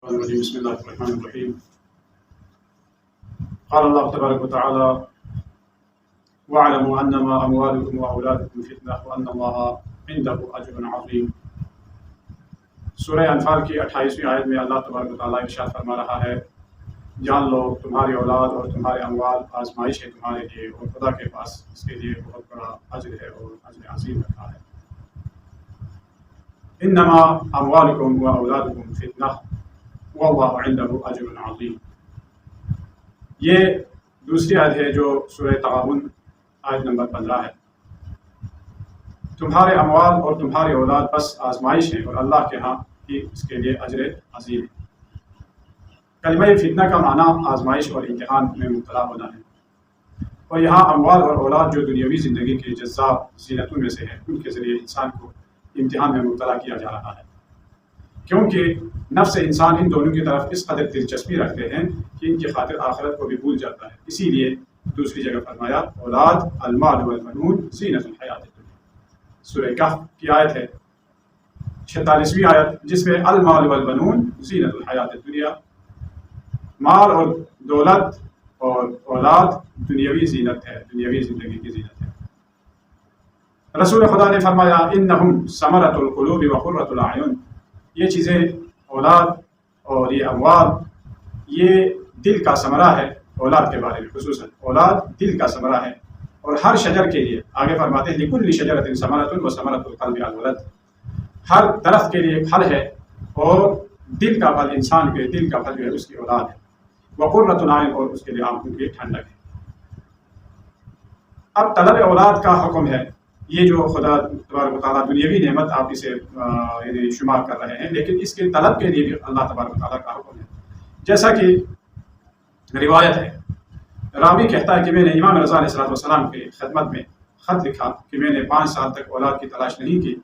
بسم الله الرحمن الرحيم. قال الله تبارك وتعالى: واعلموا انما اموالكم واولادكم فتنه وان الله عنده اجر عظيم. سورہ انفال کی 28ویں آیت میں اللہ تبارک و تعالیٰ ارشاد فرما رہا ہے: جان لو تمہاری اولاد اور تمہارے اموال آزمائش ہے تمہارے لیے، اور خدا کے پاس اس کے لیے بہت بڑا اجر ہے اور اجر عظیم رکھا ہے۔ انما اموالکم واولادکم فتنہ واللہ عنده اجر عظیم۔ یہ دوسری آیت ہے جو سورہ تغابن آیت نمبر 15 ہے۔ تمہارے اموال اور تمہاری اولاد بس آزمائش ہے اور اللہ کے ہاں ہی اس کے لیے اجر عظیم ہے۔ کلمہ فتنہ کا معنی آزمائش اور امتحان میں مبتلا ہونا ہے، اور یہاں اموال اور اولاد جو دنیاوی زندگی کے جذاب زینتوں میں سے ہے، ان کے ذریعے انسان کو امتحان میں مبتلا کیا جا رہا ہے، کیونکہ نفس انسان ان دونوں کی طرف اس قدر دلچسپی رکھتے ہیں کہ ان کی خاطر آخرت کو بھی بھول جاتا ہے۔ اسی لیے دوسری جگہ فرمایا: اولاد المال والبنون زینت الحیات الدنیا۔ سورہ کہف کی آیت ہے 46ویں آیت، جس میں المال والبنون زینت الحیات الدنیا، مال اور دولت اور اولاد دنیاوی زینت ہے، دنیاوی زندگی کی زینت ہے۔ رسول خدا نے فرمایا: انہم ثمرۃ القلوب وقرۃ الاعین۔ یہ چیزیں، اولاد اور یہ اموال، یہ دل کا ثمرہ ہے۔ اولاد کے بارے میں خصوصاً اولاد دل کا ثمرہ ہے، اور ہر شجر کے لیے آگے فرماتے ہیں: لکل شجرۃ ثمرۃ وثمرۃ القلب الولد۔ ہر درخت کے لیے پھل ہے، اور دل کا پھل، انسان کے دل کا پھل جو ہے اس کی اولاد ہے۔ وقرۃ العین، اور اس کے لیے آنکھوں کی ٹھنڈک ہے۔ اب طلب اولاد کا حکم ہے، یہ جو خدا تبارک و تعالیٰ دنیاوی نعمت آپ اسے شمار کر رہے ہیں، لیکن اس کے طلب کے لیے بھی اللہ تبارک و تعالیٰ کا حکم ہے۔ جیسا کہ روایت ہے، راوی کہتا ہے کہ میں نے امام رضا علیہ السلام کی خدمت میں خط لکھا کہ میں نے 5 سال تک اولاد کی تلاش نہیں کی،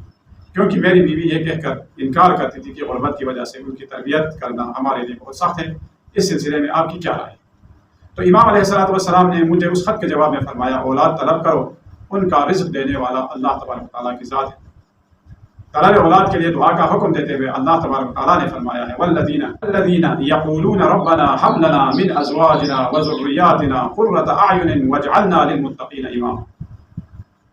کیونکہ میری بیوی یہ کہہ کر انکار کرتی تھی کہ غربت کی وجہ سے ان کی تربیت کرنا ہمارے لیے بہت سخت ہے۔ اس سلسلے میں آپ کی کیا رائے؟ تو امام علیہ السلام نے مجھے اس خط کے جواب میں فرمایا: اولاد طلب کرو، ان کا رزق دینے والا اللہ تبارک و تعالیٰ کی ذات ہے۔ طلب اولاد کے لیے دعا کا حکم دیتے ہوئے اللہ تبارک و تعالیٰ نے فرمایا ہے: والذین یقولون ربنا هب لنا من ازواجنا وذریاتنا قرۃ اعین واجعلنا للمتقین اماما۔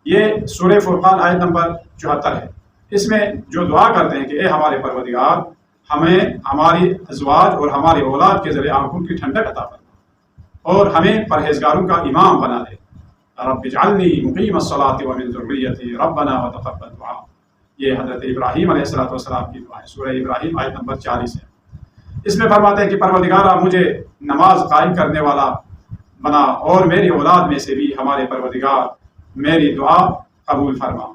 یہ سورہ فرقان آیت نمبر 74 ہے۔ اس میں جو دعا کرتے ہیں کہ اے ہمارے پروردگار، ہمیں ہماری ازواج اور ہماری اولاد کے ذریعے آنکھوں کی ٹھنڈک عطا فرما، اور ہمیں پرہیزگاروں کا امام بنا دے۔ رب اجعلنی مقیم الصلاۃ ومن ذریتی ربنا وتقبل دعا۔ یہ حضرت ابراہیم علیہ السلام کی دعا ہے، سورہ ابراہیم آیت نمبر 40 ہے۔ اس میں فرماتے ہیں کہ پروردگارا، مجھے نماز قائم کرنے والا بنا، اور میری اولاد میں سے بھی ہمارے پروردگار میری دعا قبول فرما۔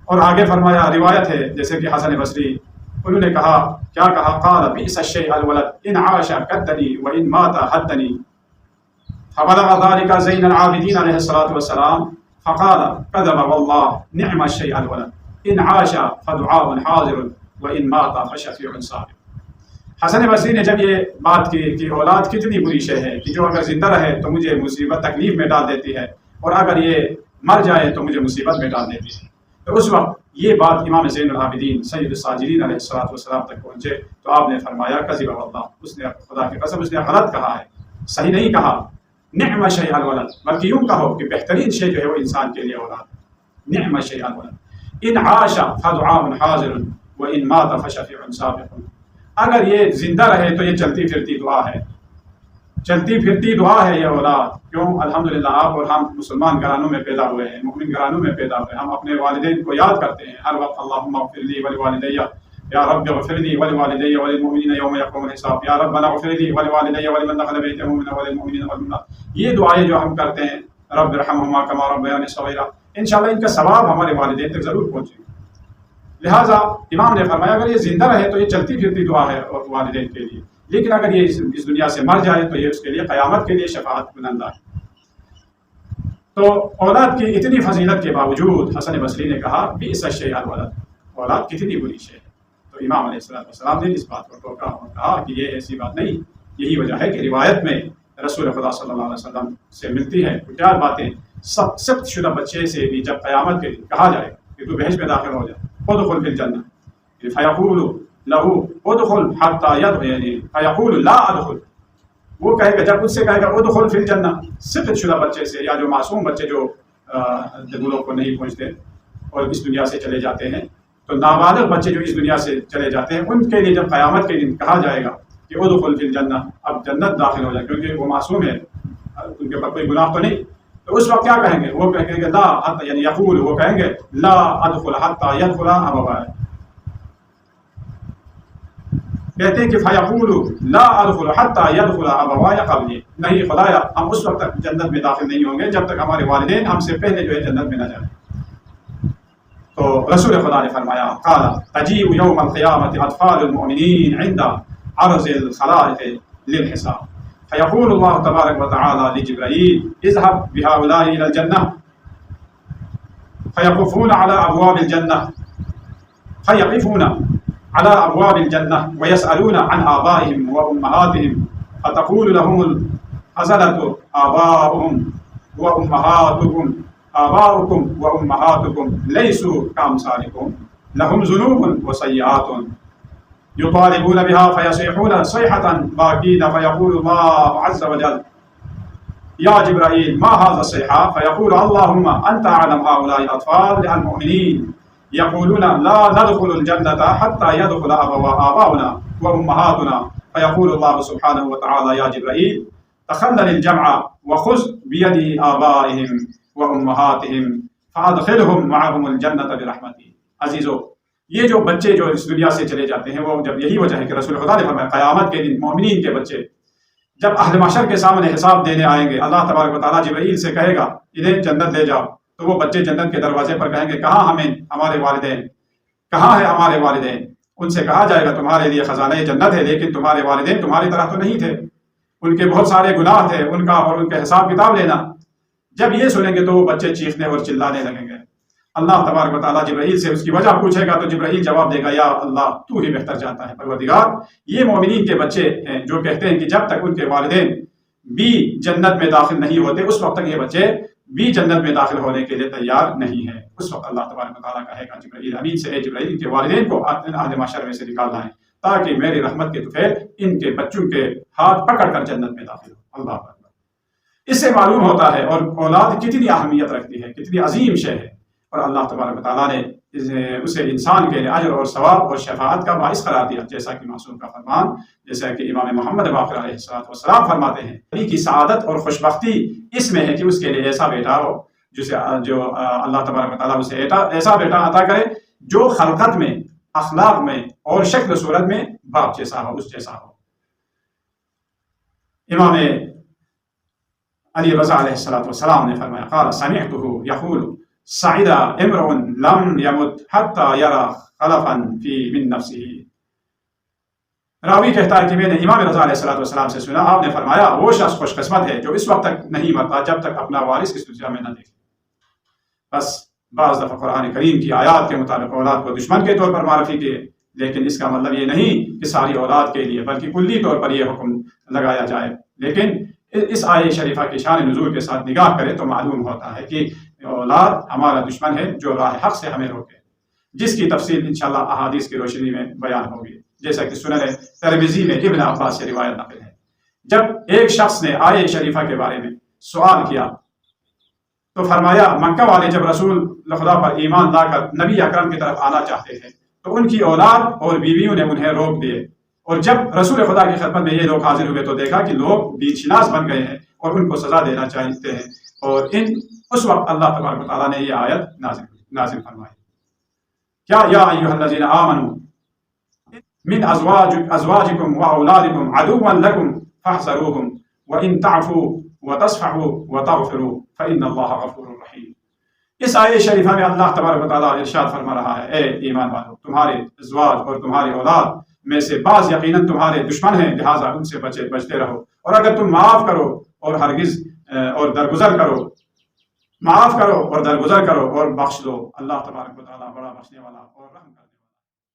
اور آگے فرمایا، روایت ہے جیسے کہ حسن بصری، انہوں نے کہا، کیا کہا؟ قال بئس الشیء الولد ان عاش کدنی وان مات حدنی۔ فبلغ ذلك زین العابدین علیہ السلام فقال كذب والله نعم الشیء الولد ان عاش فدعاء حاضر وان مات فشفیع صابر۔ حسن بصری نے جب یہ بات کی کہ اولاد کتنی بری شے ہے کہ جو اگر زندہ رہے تو مجھے مصیبت تکلیف میں ڈال دیتی ہے، اور اگر یہ مر جائے تو مجھے مصیبت میں ڈال دیتی ہے، تو اس وقت یہ بات امام زین العابدین سید الساجدین علیہ السلام تک پہنچے تو آپ نے فرمایا: کذب واللہ، اس نے خدا کی قسم اس نے غلط کہا ہے، صحیح نہیں کہا۔ نعم الشیء الولد، بلکہ یوں کہو کہ بہترین شے جو ہے وہ انسان کے لیے اولاد ہے۔ نعم الشیء الولد ان عاش فدعاء حاضر وان مات فشفیع سابق۔ اگر یہ زندہ رہے تو یہ چلتی پھرتی دعا ہے، چلتی پھرتی دعا ہے یہ اولاد۔ کیوں؟ الحمدللہ آپ اور ہم مسلمان گھرانوں میں پیدا ہوئے ہیں، مومن گھرانوں میں پیدا ہوئے ہیں، ہم اپنے والدین کو یاد کرتے ہیں ہر وقت: اللہم اغفر لی ولوالدی، یا رب اغفر لی ولوالدی وللمؤمنین یوم یقوم الحساب، یا ربنا اغفر لی ولوالدی ولمن دخل بیتی مؤمنا وللمؤمنین والمؤمنات۔ یہ دعائیں جو ہم کرتے ہیں، رب ارحمہما کما ربیانی صغیرا، انشاءاللہ ان کا ثواب ہمارے والدین تک ضرور پہنچے گا۔ لہٰذا امام نے فرمایا اگر یہ زندہ رہے تو یہ چلتی پھرتی دعا ہے والدین کے لیے، لیکن اگر یہ اس دنیا سے مر جائے تو یہ اس کے لیے قیامت کے لیے شفاعت کنندہ ہے۔ تو اولاد کی اتنی فضیلت کے باوجود حسن بصری نے کہا بئس الشیء الولد، اولاد کتنی بری شے ہے۔ تو امام علیہ السلام نے اس بات کو ٹوکا اور کہا کہ یہ ایسی بات نہیں۔ یہی وجہ ہے کہ روایت میں رسول خدا صلی اللہ علیہ وسلم سے ملتی ہے کچھ چار باتیں۔ سخت شدہ بچے سے بھی جب قیامت کے دن کہا جائے کہ تو بہشت میں داخل ہو جائے، ادخل فی الجنہ، فیقول له ادخل حتى يدخل فيقول لا ادخل، وہ کہے گا جب اس سے کہے گا ادخل فی الجنہ، سقط شدہ بچے سے یا جو معصوم بچے جو دلوں کو نہیں پہنچتے اور اس دنیا سے چلے جاتے ہیں، تو نابالغ بچے جو اس دنیا سے چلے جاتے ہیں ان کے لیے جب قیامت کے دن کہا جائے گا کہ ادخل فی الجنہ، اب جنت داخل ہو جائے، کیونکہ وہ معصوم ہے، ان کے اوپر کوئی گناہ تو نہیں، تو اس وقت کیا کہیں گے؟ وہ کہیں گے لا حتی، یعنی یقول، وہ کہیں گے لا ادخل حتی یدخل ابوائے، کہتے ہیں کہ فیقول لا ادخل حتی یدخل ابوائے قبلی، نہیں خدایا ہم اس وقت تک جنت میں داخل نہیں ہوں گے جب تک ہمارے والدین ہم سے پہلے جو ہے جنت میں نہ جائیں۔ تو رسول خدا نے فرمایا قال تجیء یوم القیامۃ اطفال المؤمنین عند عرض الخلائق للحساب فیقول اللہ تبارک وتعالی لجبرائیل اذهب بهؤلاء الى الجنہ فيقفون على ابواب الجنہ على أبواب الجنة ويسألون عن آبائهم وأمهاتهم فتقول لهم الحسنة آباؤكم وأمهاتكم ليسوا كأمثالكم لهم ذنوب وسيئات يطالبون بها فيصيحون صيحة باكين فيقول الله عز وجل يا جبرائيل ما هذا الصيحة؟ فيقول اللهم أنت أعلم هؤلاء الأطفال المؤمنين يقولون لا ندخل الجنة حتى يدخل آباؤنا وأمهاتنا فيقول الله سبحانه وتعالى يا جبرائيل تخلل الجمع وخذ بيد آبائهم وأمهاتهم فأدخلهم معهم الجنة برحمتي۔ عزیزو، یہ جو بچے جو اس دنیا سے چلے جاتے ہیں، وہ جب یہی وجہ ہے کہ رسول خدا نے فرمایا قیامت کے دن مومنین کے بچے جب اہل محشر کے سامنے حساب دینے آئیں گے، اللہ تبارک و تعالیٰ جبرائیل سے کہے گا انہیں جنت لے جاؤ، تو وہ بچے جنت کے دروازے پر کہیں گے کہاں ہمارے والدین، کہاں ہے ہمارے والدین؟ ان سے کہا جائے گا تمہارے لیے خزانہ جنت ہے، لیکن تمہارے والدین تمہاری طرح تو نہیں تھے، ان کے بہت سارے گناہ تھے، ان کا اور ان کے حساب کتاب لینا۔ جب یہ سنیں گے تو وہ بچے چیخنے اور چلانے لگیں گے۔ اللہ تبارک و تعالیٰ جبرائیل سے اس کی وجہ پوچھے گا تو جبرائیل جواب دے گا یا اللہ تو ہی بہتر جانتا ہے پروردگار، یہ مومنین کے بچے ہیں جو کہتے ہیں کہ جب تک ان کے والدین بھی جنت میں داخل نہیں ہوتے اس وقت تک یہ بچے بھی جنت میں داخل ہونے کے لیے تیار نہیں ہے۔ اس وقت اللہ تبارک و تعالیٰ کہے گا جبرائیل امین سے اے جبرائیل کے والدین کو اہل محشر میں سے نکال لائیں تاکہ میری رحمت کے طفیل ان کے بچوں کے ہاتھ پکڑ کر جنت میں داخل ہو۔ اللہ اکبر۔ اس سے معلوم ہوتا ہے اور اولاد کتنی اہمیت رکھتی ہے، کتنی عظیم شے ہے، اور اللہ تبارک و تعالیٰ نے اسے انسان کے لیے اجر اور ثواب اور شفاعت کا باعث قرار دیا، جیسا کہ معصوم کا فرمان، جیسا کہ امام محمد باقر علیہ السلام فرماتے ہیں نبی کی سعادت اور خوشبختی اس میں ہے کہ اس کے لیے ایسا بیٹا ہو جو اللہ تبارک و تعالیٰ اسے ایسا بیٹا عطا کرے جو خلقت میں، اخلاق میں اور شکل صورت میں باپ جیسا ہو، اس جیسا ہو۔ امام علی رضا علیہ السلام نے فرمایا قال سمعته يقول سعد امرؤ لم يمت حتى يرى خلفا في من نفسه۔ راوی کہتا ہے کہ میں نے امام رضا علیہ السلام سے سنا، آپ نے فرمایا وہ شخص خوش قسمت ہے جو اس وقت تک نہیں مرتا جب تک اپنا وارث اس دنیا میں نہ دیکھے۔ بس بعض دفعہ قرآن کریم کی آیات کے مطابق اولاد کو دشمن کے طور پر معرفی کیے، لیکن اس کا مطلب یہ نہیں کہ ساری اولاد کے لیے بلکہ کلی طور پر یہ حکم لگایا جائے۔ لیکن اس آیہ شریفہ کی شان نزول کے ساتھ نگاہ کرے تو معلوم ہوتا ہے کہ اولاد ہمارا دشمن ہے جو راہ حق سے ہمیں روکے، جس کی تفصیل انشاءاللہ احادیث کی روشنی میں بیان ہوگی، جیسا کہ سنن ترمذی میں ابن عباس سے روایت نقل ہے۔ جب ایک شخص نے آیہ شریفہ کے بارے میں سوال کیا تو فرمایا مکہ والے جب رسول خدا پر ایمان لا کر نبی اکرم کی طرف آنا چاہتے تھے تو ان کی اولاد اور بیویوں نے انہیں روک دیے، اور جب رسول خدا کی خدمت میں یہ لوگ حاضر ہوئے تو دیکھا کہ لوگ دین شناس بن گئے ہیں اور ان کو سزا دینا چاہتے ہیں، اور اس وقت اللہ تبارک و تعالیٰ نے یہ آیت نازل فرمائی کیا یا ایھا الذین آمنوا من ازواجکم واولادکم عدوا لکم فاحذروہم وان تعفوا وتصفحوا وتغفروا فان اللہ غفور رحیم۔ اس آیہ شریفہ میں اللہ تبارک و تعالیٰ ارشاد فرما رہا ہے اے ایمان والو، تمہارے ازواج اور تمہاری اولاد میں سے بعض یقیناً تمہارے دشمن ہیں، لہٰذا ان سے بچتے رہو، اور اگر تم معاف کرو اور درگزر کرو اور بخش دو، اللہ تبارک و تعالیٰ بڑا بخشنے والا اور رحم کرنے والا۔